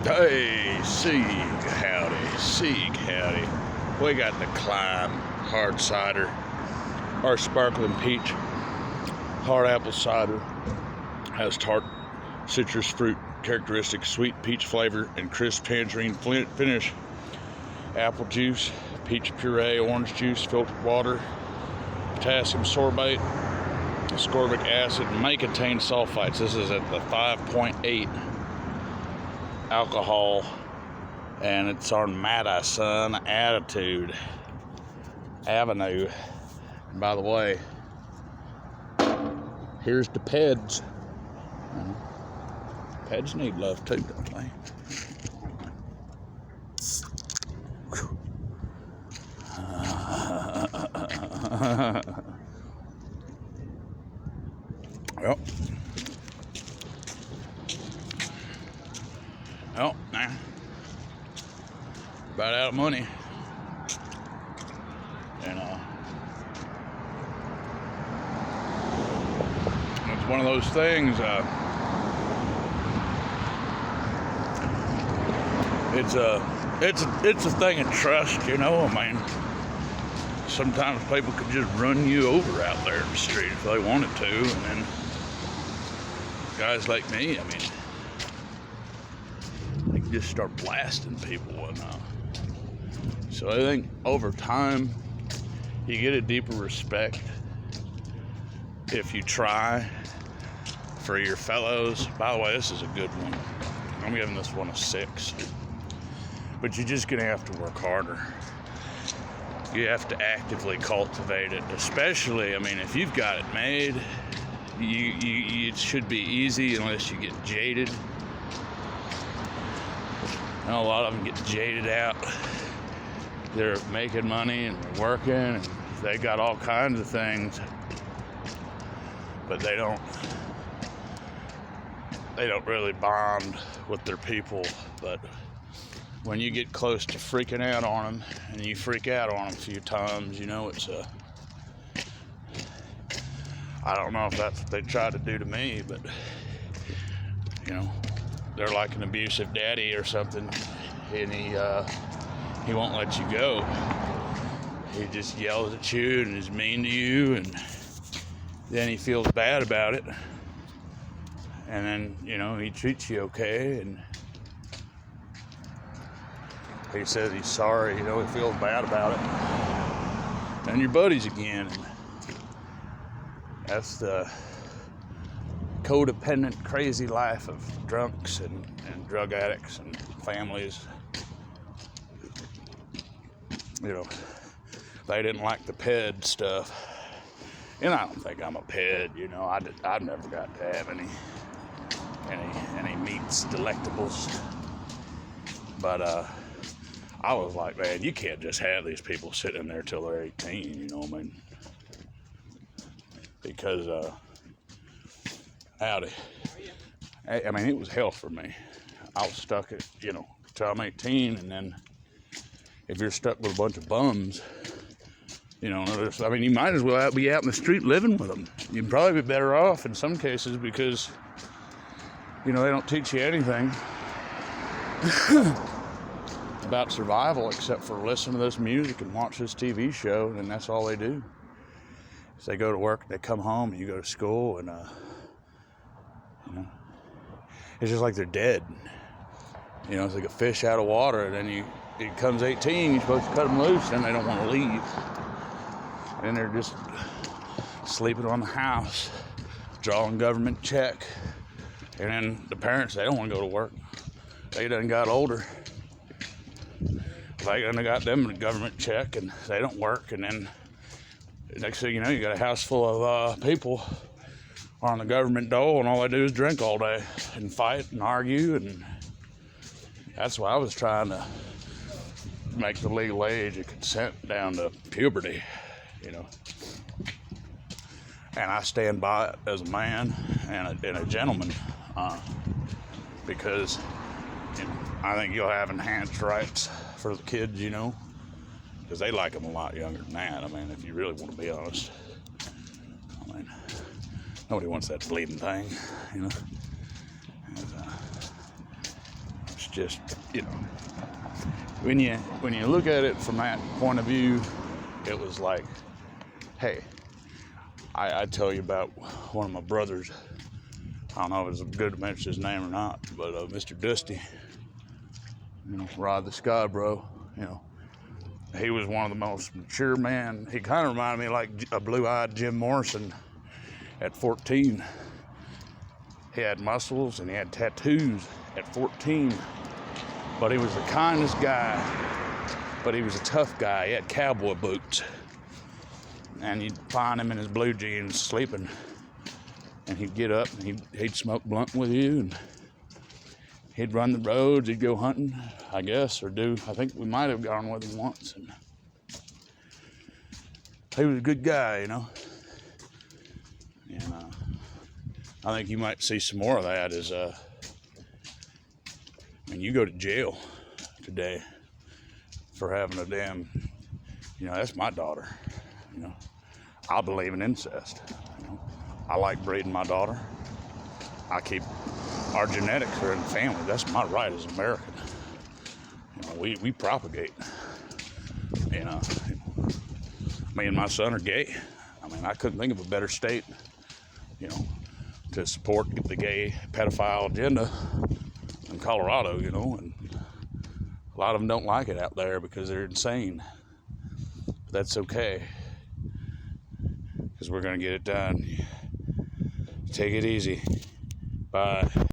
Hey, Sieg howdy. We got the Climb hard cider, our sparkling peach hard apple cider. Has tart citrus fruit characteristics, sweet peach flavor, and crisp tangerine finish. Apple juice, peach puree, orange juice, filtered water, potassium sorbate, ascorbic acid, may contain sulfites. This is at the 5.8 alcohol, and it's on Madison Avenue. And by the way, here's the Peds. Peds need love too, don't they? Well, nah. About out of money. And it's one of those things. It's a thing of trust, you know. I mean, sometimes people could just run you over out there in the street if they wanted to, and then guys like me, I mean, they can just start blasting people and so I think over time you get a deeper respect if you try for your fellows. By the way, this is a good one. I'm giving this one a 6. But you're just gonna have to work harder. You have to actively cultivate it, especially, I mean, if you've got it made, it should be easy unless you get jaded. I know a lot of them get jaded out. They're making money and they're working and they got all kinds of things, but they don't really bond with their people. But when you get close to freaking out on them, and you freak out on them a few times, you know, I don't know if that's what they try to do to me, but, you know, they're like an abusive daddy or something, and he won't let you go. He just yells at you and is mean to you, and then he feels bad about it, and then, you know, he treats you okay, and he says he's sorry, you know, he feels bad about it. And you're buddies again. And that's the codependent, crazy life of drunks and drug addicts and families. You know, they didn't like the ped stuff. And I don't think I'm a ped, you know. I never got to have any meats, delectables. But, I was like, man, you can't just have these people sitting there till they're 18, you know what I mean? Because, howdy. I mean, it was hell for me. I was stuck at, you know, till I'm 18, and then if you're stuck with a bunch of bums, you know, I mean, you might as well be out in the street living with them. You'd probably be better off in some cases because, you know, they don't teach you anything about survival except for listen to this music and watch this TV show, and that's all they do. So they go to work, they come home, and you go to school, and you know, it's just like they're dead. You know, it's like a fish out of water, and then it comes 18, you're supposed to cut them loose, and they don't want to leave. And they're just sleeping on the house, drawing government check, and then the parents, they don't want to go to work. They done got older. They done got them a government check, and they don't work, and then next thing you know, you got a house full of people on the government dole, and all they do is drink all day and fight and argue, and that's why I was trying to make the legal age of consent down to puberty, you know. And I stand by it as a man and a gentleman, because, you know, I think you'll have enhanced rights for the kids, you know, because they like them a lot younger than that. I mean, if you really want to be honest, I mean, nobody wants that bleeding thing, you know. just, you know, when you look at it from that point of view, it was like, hey, I tell you about one of my brothers. I don't know if it's good to mention his name or not, but Mr. Dusty, you know, Rod the Sky Bro, you know, he was one of the most mature men. He kind of reminded me like a blue-eyed Jim Morrison at 14. He had muscles and he had tattoos at 14, but he was the kindest guy, but he was a tough guy. He had cowboy boots, and you'd find him in his blue jeans sleeping, and he'd get up and he'd smoke blunt with you, and he'd run the roads, he'd go hunting, I guess, I think we might have gone with him once, and he was a good guy, you know. And I think you might see some more of that as, you go to jail today for having a damn, you know, that's my daughter, you know. I believe in incest, you know. I like breeding my daughter. I keep, our genetics are in the family. That's my right as an American. You know, we propagate. You know, me and my son are gay. I mean, I couldn't think of a better state, you know, to support the gay pedophile agenda than Colorado, you know, and a lot of them don't like it out there because they're insane. But that's okay, because we're going to get it done. Take it easy. Bye.